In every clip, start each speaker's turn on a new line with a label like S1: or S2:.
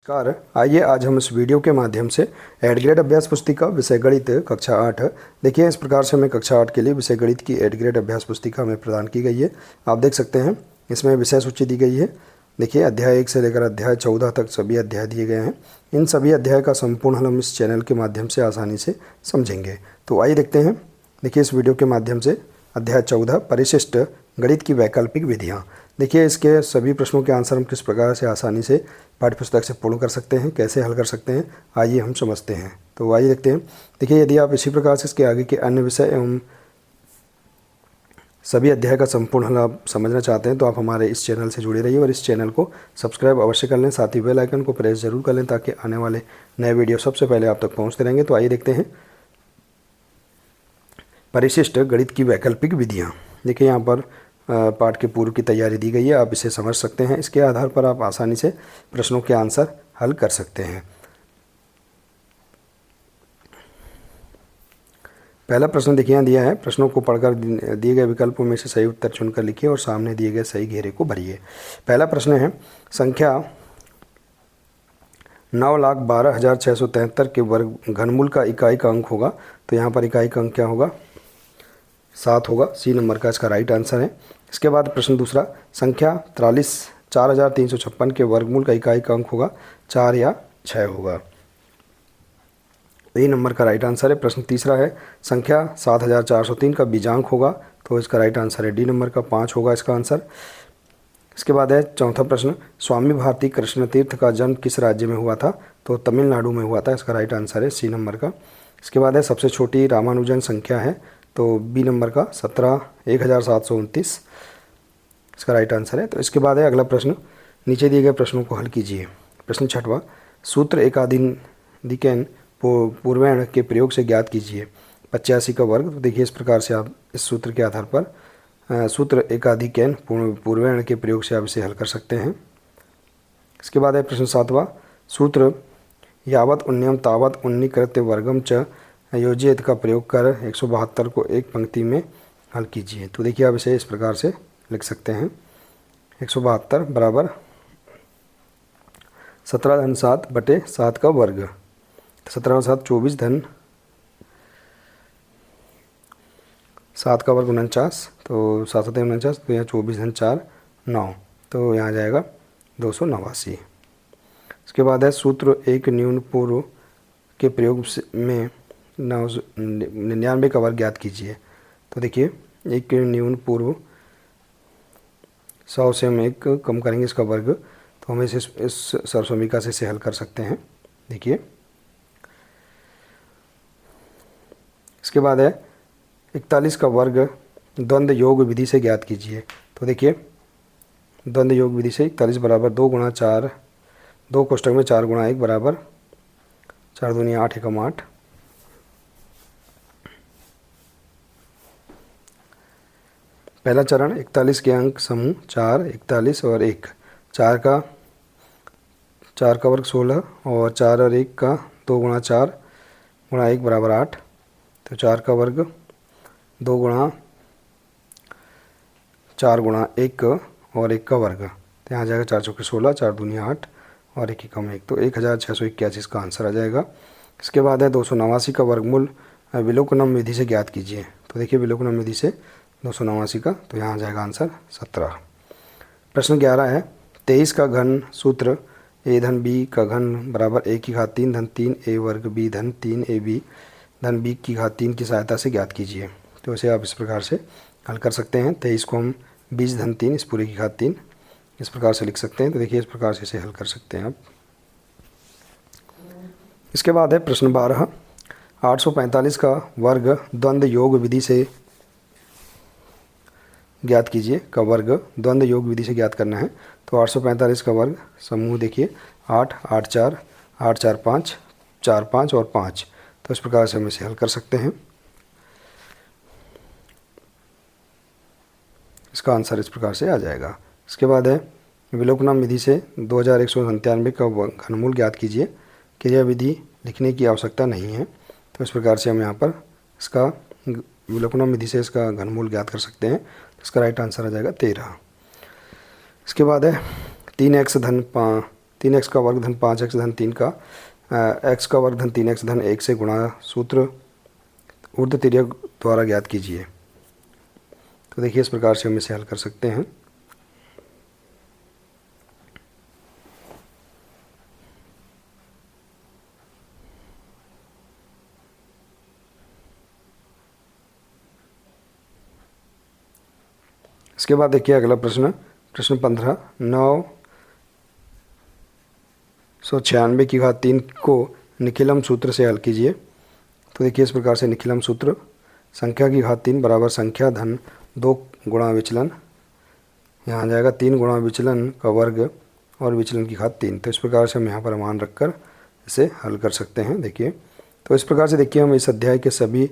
S1: नमस्कार। आइए आज हम इस वीडियो के माध्यम से एड ग्रेड अभ्यास पुस्तिका विषय गणित कक्षा 8 देखिए इस प्रकार से हमें कक्षा 8 के लिए विषय गणित की एड ग्रेड अभ्यास पुस्तिका हमें प्रदान की गई है। आप देख सकते हैं इसमें विषय सूची दी गई है। देखिए अध्याय 1 से लेकर अध्याय 14 तक सभी अध्याय दिए गए हैं। इन सभी अध्याय का संपूर्ण हल हम इस चैनल के माध्यम से आसानी से समझेंगे। तो आइए देखते हैं। देखिए इस वीडियो के माध्यम से अध्याय 14 परिशिष्ट गणित की वैकल्पिक विधियाँ। देखिए इसके सभी प्रश्नों के आंसर हम किस प्रकार से आसानी से पाठ्यपुस्तक से पूर्ण कर सकते हैं, कैसे हल कर सकते हैं, आइए हम समझते हैं। तो आइए देखते हैं। देखिए यदि आप इसी प्रकार से इसके आगे के अन्य विषय एवं सभी अध्याय का संपूर्ण हल आप समझना चाहते हैं तो आप हमारे इस चैनल से जुड़े रहिए और इस चैनल को सब्सक्राइब अवश्य कर लें। साथ ही बेल आइकन को प्रेस जरूर कर लें ताकि आने वाले नए वीडियो सबसे पहले आप तक पहुँचते रहेंगे। तो आइए देखते हैं परिशिष्ट गणित की वैकल्पिक विधियाँ। देखिए यहाँ पर पाठ के पूर्व की तैयारी दी गई है, आप इसे समझ सकते हैं। इसके आधार पर आप आसानी से प्रश्नों के आंसर हल कर सकते हैं। पहला प्रश्न देखिए यहाँ दिया है। प्रश्नों को पढ़कर दिए गए विकल्पों में से सही उत्तर चुनकर लिखिए और सामने दिए गए सही घेरे को भरिए। पहला प्रश्न है संख्या 9,12,673 के वर्ग घनमूल का इकाई का अंक होगा। तो यहाँ पर इकाई का अंक क्या होगा? 7 होगा। सी नंबर का इसका राइट आंसर है। इसके बाद प्रश्न दूसरा संख्या 43,356 के वर्गमूल का इकाई का अंक होगा 4 या 6 होगा। ए नंबर का राइट आंसर है। प्रश्न तीसरा है संख्या 7,403 का बीजांक होगा। तो इसका राइट आंसर है डी नंबर का 5 होगा इसका आंसर। इसके बाद है चौथा प्रश्न स्वामी भारती कृष्ण तीर्थ का जन्म किस राज्य में हुआ था? तो तमिलनाडु में हुआ था। इसका राइट आंसर है सी नंबर का। इसके बाद है सबसे छोटी रामानुजन संख्या है तो बी नंबर का 17,1729 इसका राइट आंसर है। तो इसके बाद है अगला प्रश्न। नीचे दिए गए प्रश्नों को हल कीजिए। प्रश्न छठवां सूत्र एकाधिकैन पूर्वैण के प्रयोग से ज्ञात कीजिए 85 का वर्ग। तो देखिए इस प्रकार से आप इस सूत्र के आधार पर सूत्र एकाधिकैन पूर्वैण के प्रयोग से आप इसे हल कर सकते हैं। इसके बाद है प्रश्न सातवां सूत्र यावत उन्नयम तावत उन्नीकृत्य वर्गम च योजित का प्रयोग कर 172 को एक पंक्ति में हल कीजिए। तो देखिए आप इसे इस प्रकार से लिख सकते हैं 172 बराबर 17 बटे 7 का वर्ग। 17 7 24 धन 7 का वर्ग 49। तो 7 7 49 तो यहाँ 24 धन 4 9 तो यहाँ जाएगा 289। इसके बाद है सूत्र एक न्यून पूर्व के प्रयोग में 99 का वर्ग ज्ञात कीजिए। तो देखिए एक न्यून पूर्व 100 से हम एक कम करेंगे इसका वर्ग। तो हम इस सरसमीका से इसे हल कर सकते हैं। देखिए इसके बाद है 41 का वर्ग द्वंद्व योग विधि से ज्ञात कीजिए। तो देखिए द्वंद्व योग विधि से 41 बराबर 2 गुणा 4 2 कोष्टक में 4 गुणा 1 बराबर 4 दूनी 8 एकम 8। पहला चरण 41 के अंक समूह 4 41 और 1 4 का वर्ग 16 और 4 और 1 का 2 गुणा 4 गुणा 1 बराबर 8। तो 4 का वर्ग 2 गुणा 4 गुणा 1 और 1 का वर्ग। तो यहाँ जाएगा 4 चौके 16 4 दूनी 8 और 1 एकम 1 तो 1681 का आंसर आ जाएगा। इसके बाद है 289 का वर्गमूल विलोकनम विधि से ज्ञात कीजिए। तो देखिए विलोकनम विधि से 289 का तो यहाँ जाएगा आंसर 17। प्रश्न 11 है 23 का घन सूत्र ए धन बी का घन बराबर ए की घात 3 धन 3 ए वर्ग बी धन 3 ए बी धन बी की घात 3 की सहायता से ज्ञात कीजिए। तो इसे आप इस प्रकार से हल कर सकते हैं। 23 को हम 20 धन 3 इस पूरे की घात 3 इस प्रकार से लिख सकते हैं। तो देखिए इस प्रकार से इसे हल कर सकते हैं आप। इसके बाद है प्रश्न 12 845 का वर्ग द्वंद्व योग विधि से ज्ञात कीजिए का वर्ग द्वंद्व योग विधि से ज्ञात करना है। तो 845 का वर्ग समूह देखिए 8 8 4 8 4 5 4 5 और 5 तो इस प्रकार से हम इसे हल कर सकते हैं। इसका आंसर इस प्रकार से आ जाएगा। इसके बाद है विलोकनम विधि से 2197 का घनमूल ज्ञात कीजिए। क्रिया विधि लिखने की आवश्यकता नहीं है। तो इस प्रकार से हम यहाँ पर इसका विलोकनम विधि से इसका घनमूल ज्ञात कर सकते हैं। इसका राइट आंसर आ जाएगा 13। इसके बाद है 3x धन 3x का वर्ग धन 5x धन 3 का x का वर्ग धन 3x धन 1 से गुणा सूत्र ऊर्ध्व तिर्यक द्वारा ज्ञात कीजिए। तो देखिए इस प्रकार से हम इसे हल कर सकते हैं। इसके बाद देखिए अगला प्रश्न, प्रश्न 15, 996 की घात 3 को निखिलम सूत्र से हल कीजिए। तो देखिए इस प्रकार से निखिलम सूत्र, संख्या की घात 3 बराबर संख्या धन 2 गुणा विचलन, यहाँ आ जाएगा 3 गुणा विचलन का वर्ग और विचलन की घात 3। तो इस प्रकार से हम यहाँ पर मान रखकर इसे हल कर सकते हैं। देखिए तो इस प्रकार से देखिए हम इस अध्याय के सभी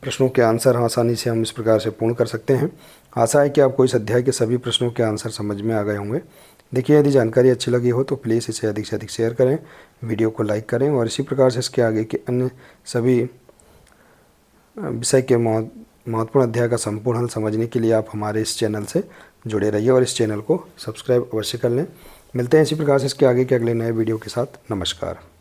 S1: प्रश्नों के आंसर आसानी से हम इस प्रकार से पूर्ण कर सकते हैं। आशा है कि आपको इस अध्याय के सभी प्रश्नों के आंसर समझ में आ गए होंगे। देखिए यदि जानकारी अच्छी लगी हो तो प्लीज़ इसे अधिक से अधिक शेयर करें, वीडियो को लाइक करें और इसी प्रकार से इसके आगे के अन्य सभी विषय के महत्वपूर्ण अध्याय का संपूर्ण हल समझने के लिए आप हमारे इस चैनल से जुड़े रहिए और इस चैनल को सब्सक्राइब अवश्य कर लें। मिलते हैं इसी प्रकार से इसके आगे के अगले नए वीडियो के साथ। नमस्कार।